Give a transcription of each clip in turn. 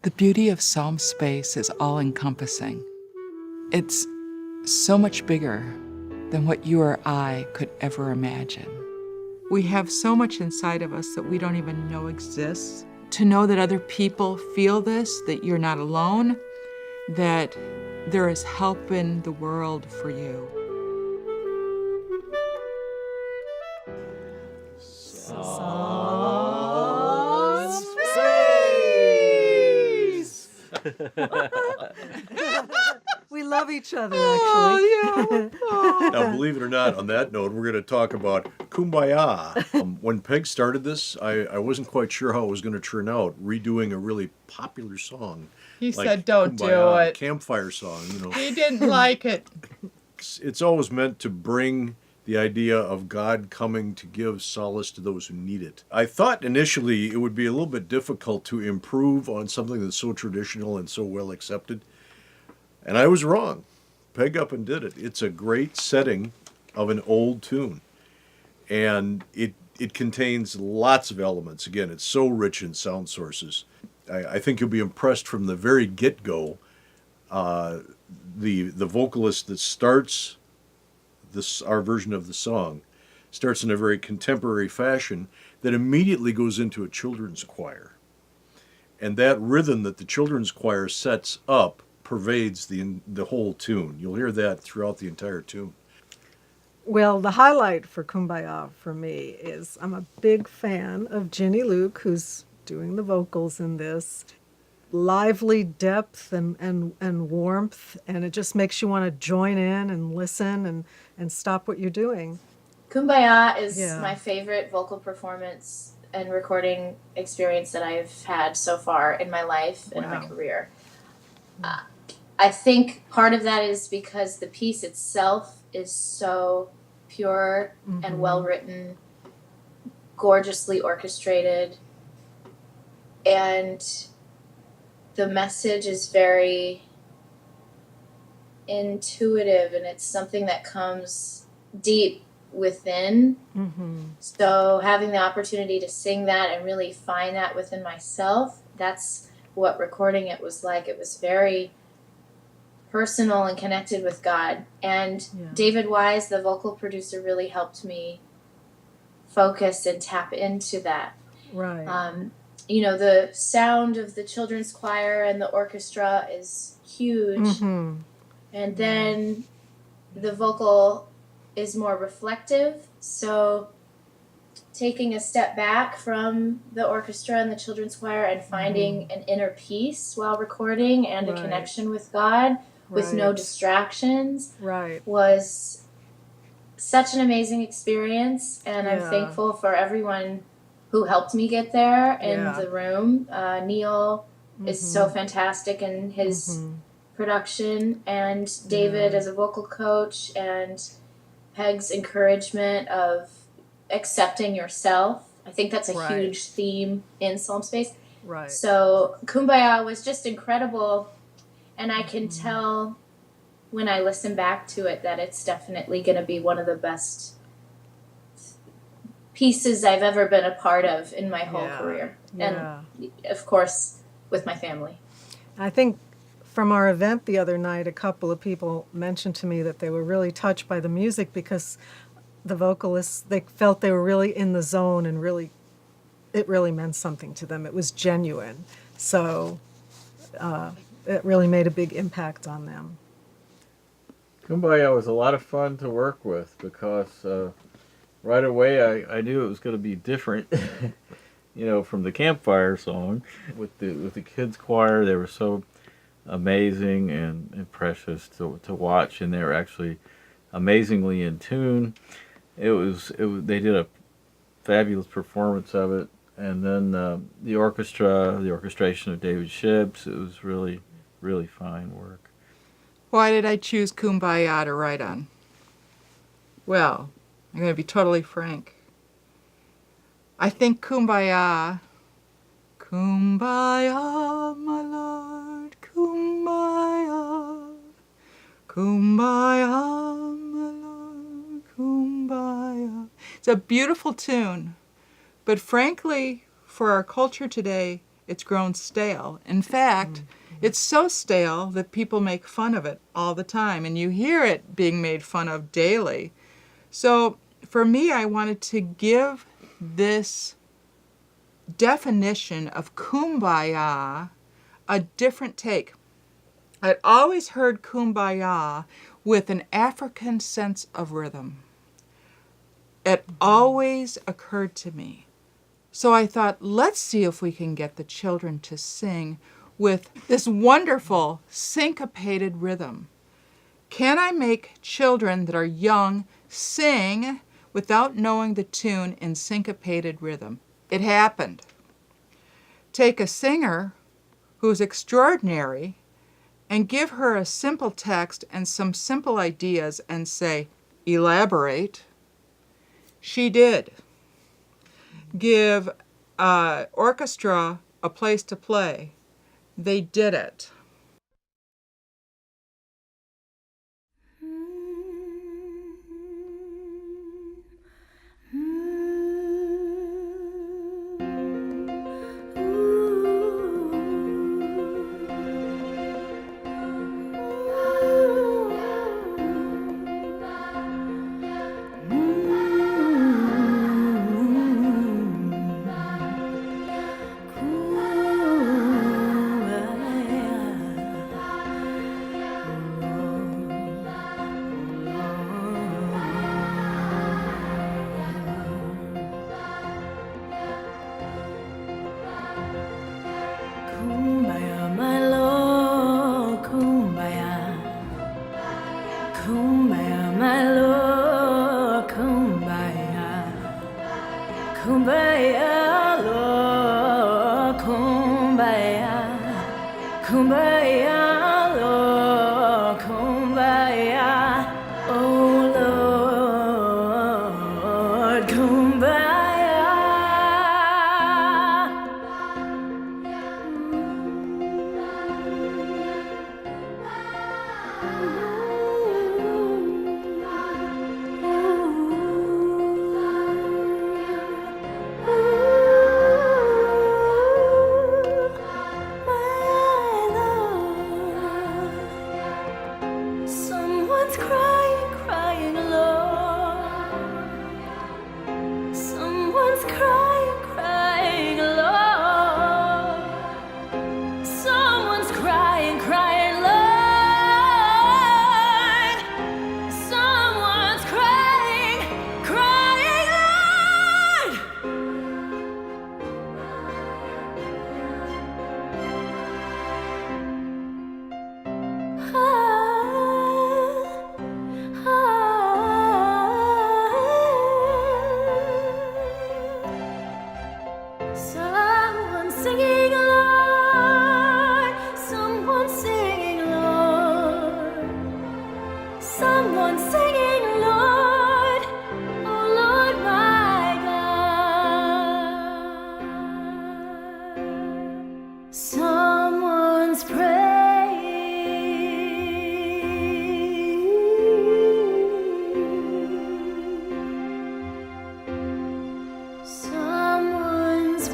The beauty of psalm space is all-encompassing. It's so much bigger than what you or I could ever imagine. We have so much inside of us that we don't even know exists. To know that other people feel this, that you're not alone, that there is help in the world for you. We love each other, actually. Now, believe it or not, on that note, we're going to talk about Kum Ba Yah. When Peg started this, I wasn't quite sure how it was going to turn out, redoing a really popular song. He like said, don't Kum Ba do Yah, it. Campfire song, He didn't like it. It's always meant to bring the idea of God coming to give solace to those who need it. I thought initially it would be a little bit difficult to improve on something that's so traditional and so well accepted. And I was wrong. Peg up and did it. It's a great setting of an old tune. And it contains lots of elements. Again, it's so rich in sound sources. I think you'll be impressed from the very get-go. The vocalist that starts our version of the song starts in a very contemporary fashion that immediately goes into a children's choir. And that rhythm that the children's choir sets up pervades the whole tune. You'll hear that throughout the entire tune. Well, the highlight for Kum Ba Yah for me is I'm a big fan of Ginny Luke, who's doing the vocals in this. Lively depth and warmth, and it just makes you want to join in and listen and stop what you're doing. Kum Ba Yah is my favorite vocal performance and recording experience that I've had so far in my life and my career. I think part of that is because the piece itself is so pure and well written, gorgeously orchestrated, and the message is very intuitive, and it's something that comes deep within. So having the opportunity to sing that and really find that within myself, that's what recording it was like. It was very personal and connected with God. And David Wise, the vocal producer, really helped me focus and tap into that. Right. You know, the sound of the children's choir and the orchestra is huge. And then the vocal is more reflective. So taking a step back from the orchestra and the children's choir and finding an inner peace while recording and a connection with God with no distractions was such an amazing experience. And I'm thankful for everyone who helped me get there in the room. Neil is so fantastic in his production, and David as a vocal coach, and Peg's encouragement of accepting yourself. I think that's a huge theme in Psalm Space. So Kum Ba Yah was just incredible, and I can tell when I listen back to it that it's definitely going to be one of the best pieces I've ever been a part of in my whole career. And of course, with my family. I think from our event the other night, a couple of people mentioned to me that they were really touched by the music because the vocalists, they felt they were really in the zone and it really meant something to them. It was genuine. So it really made a big impact on them. Kum Ba Yah was a lot of fun to work with because right away I knew it was going to be different, you know, from the campfire song. With the kids choir, they were so amazing and precious to watch, and they were actually amazingly in tune. They did a fabulous performance of it, and then the orchestration of David Shibbs, it was really, really fine work. Why did I choose Kum Ba Yah to write on? Well, I'm going to be totally frank. I think Kum Ba Yah, Kum Ba Yah, my Lord, Kum Ba Yah, Kum Ba Yah, my Lord, Kum Ba Yah. It's a beautiful tune, but frankly, for our culture today, it's grown stale. In fact, it's so stale that people make fun of it all the time, and you hear it being made fun of daily. So for me, I wanted to give this definition of Kum Ba Yah a different take. I'd always heard Kum Ba Yah with an African sense of rhythm. It always occurred to me. So I thought, let's see if we can get the children to sing with this wonderful syncopated rhythm. Can I make children that are young sing without knowing the tune in syncopated rhythm? It happened. Take a singer who's extraordinary and give her a simple text and some simple ideas and say, elaborate. She did. Give orchestra a place to play. They did it. Kum Ba Yah, my Lord, Kum Ba Yah. Kum Ba Yah, my Lord, Kum Ba Yah. Kum Ba Yah, Lord, Kum Ba Yah. Kum Ba Yah, Lord, Kum Ba Yah. Oh Lord, Kum Ba Yah. Someone's crying, crying alone. Someone's crying, crying alone. Someone's crying, crying alone. Someone's crying, crying alone. Someone's singing along. Someone's singing along. Someone's singing, Lord, oh Lord my God. Someone's praying. Someone's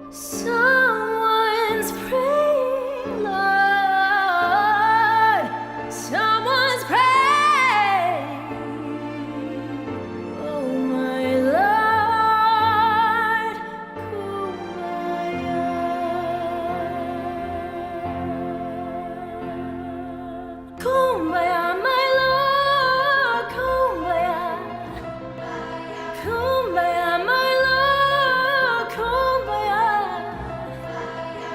Someone's praying, Lord. Someone's praying. Oh my Lord, Kum Ba Yah. Kum Ba Yah, my Lord, Kum Ba Yah. Kum Ba Yah, my Lord, Kum Ba Yah.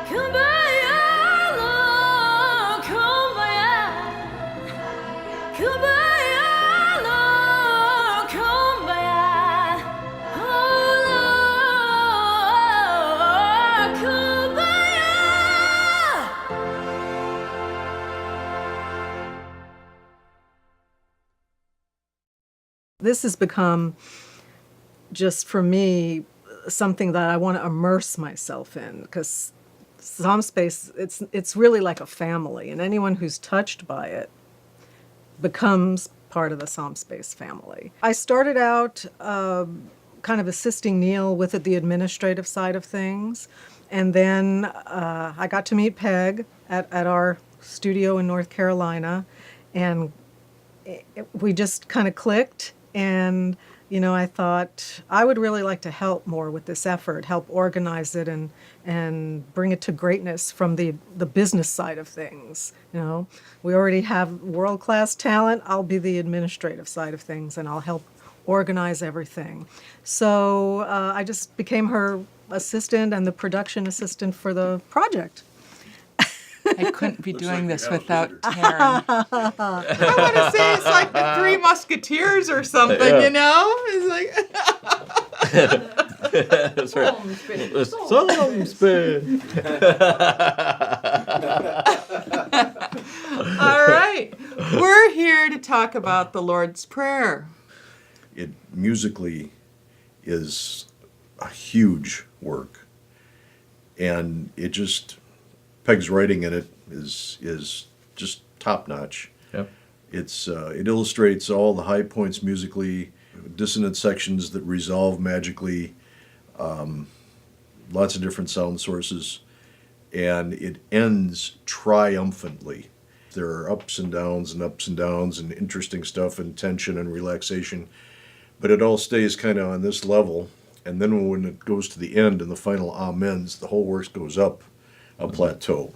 Kum Ba Yah, Lord, Kum Ba Yah. Kum Ba Yah, Lord, Kum Ba Yah. Oh Lord, Kum Ba Yah. This has become, just for me, something that I want to immerse myself in, because Psalm Space, it's really like a family, and anyone who's touched by it becomes part of the Psalm Space family. I started out kind of assisting Neil with the administrative side of things, and then I got to meet Peg at our studio in North Carolina, and we just kind of clicked. And I thought I would really like to help more with this effort, help organize it and bring it to greatness from the business side of things. We already have world-class talent. I'll be the administrative side of things, and I'll help organize everything. So I just became her assistant and the production assistant for the project. I couldn't be doing like this you have without visitors. Taryn. I want to say it's like the Three Musketeers or something, Yeah. It's like, That's right. The Psalm Space. all right. We're here to talk about the Lord's Prayer. It musically is a huge work, and Peg's writing in it is just top notch. Yep. It illustrates all the high points musically, dissonant sections that resolve magically, lots of different sound sources, and it ends triumphantly. There are ups and downs and interesting stuff and tension and relaxation, but it all stays kind of on this level. And then when it goes to the end and the final amens, the whole work goes up a plateau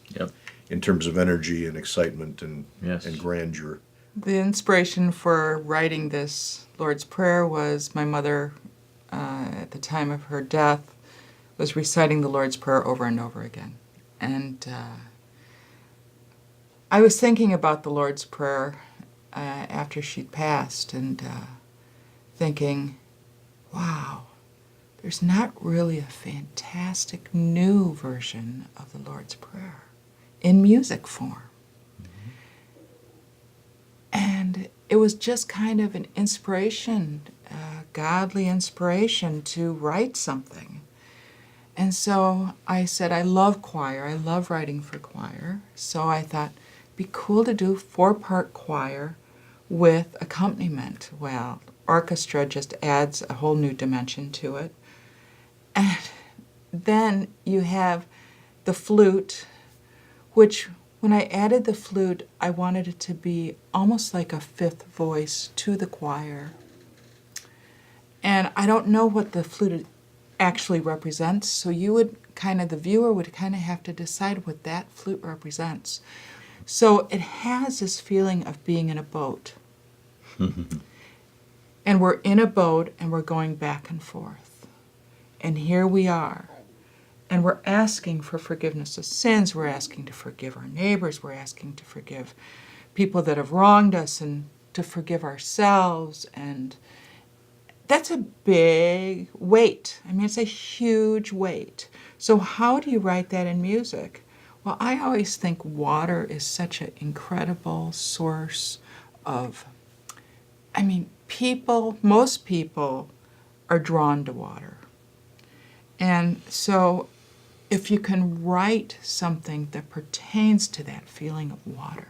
Yep. in terms of energy and excitement and Yes. grandeur. The inspiration for writing this Lord's Prayer was my mother, at the time of her death, was reciting the Lord's Prayer over and over again. And I was thinking about the Lord's Prayer after she'd passed, and thinking, wow, there's not really a fantastic new version of the Lord's Prayer in music form. And it was just kind of an inspiration, godly inspiration to write something. And so I said, I love choir. I love writing for choir. So I thought, it'd be cool to do 4-part choir with accompaniment. Well, orchestra just adds a whole new dimension to it. And then you have the flute, which when I added the flute, I wanted it to be almost like a fifth voice to the choir. And I don't know what the flute actually represents, so the viewer would kind of have to decide what that flute represents. So it has this feeling of being in a boat. And we're in a boat and we're going back and forth. And here we are. And we're asking for forgiveness of sins. We're asking to forgive our neighbors. We're asking to forgive people that have wronged us and to forgive ourselves. And that's a big weight. I mean, it's a huge weight. So how do you write that in music? Well, I always think water is such an incredible source of, most people are drawn to water. And so if you can write something that pertains to that feeling of water,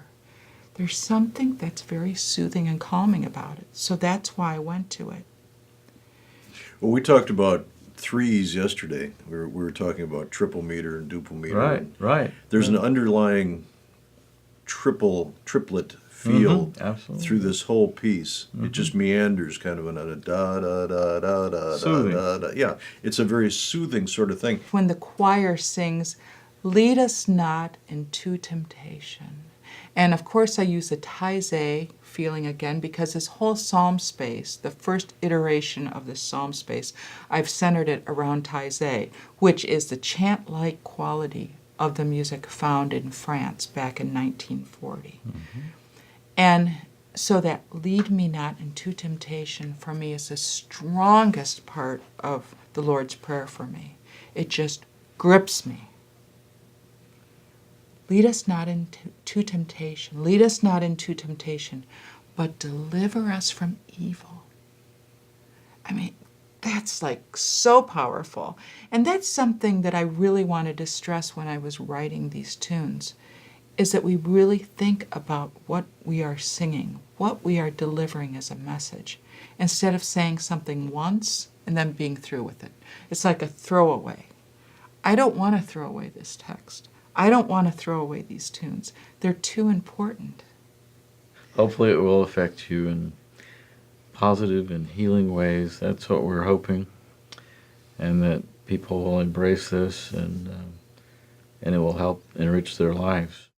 there's something that's very soothing and calming about it. So that's why I went to it. Well, we talked about threes yesterday. We were talking about triple meter and duple meter. Right. There's an underlying triplet feel Absolutely. through this whole piece. It just meanders kind of on a da da da da da Soothing. da da. Yeah, it's a very soothing sort of thing. When the choir sings, "Lead us not into temptation." And of course I use the taizé feeling again, because this whole psalm space, the first iteration of this psalm space, I've centered it around taizé, which is the chant-like quality of the music found in France back in 1940. And so that "lead me not into temptation" for me is the strongest part of the Lord's Prayer for me. It just grips me. Lead us not into temptation. Lead us not into temptation, but deliver us from evil. That's like so powerful. And that's something that I really wanted to stress when I was writing these tunes, is that we really think about what we are singing, what we are delivering as a message, instead of saying something once and then being through with it. It's like a throwaway. I don't want to throw away this text. I don't want to throw away these tunes. They're too important. Hopefully it will affect you in positive and healing ways. That's what we're hoping. And that people will embrace this and it will help enrich their lives.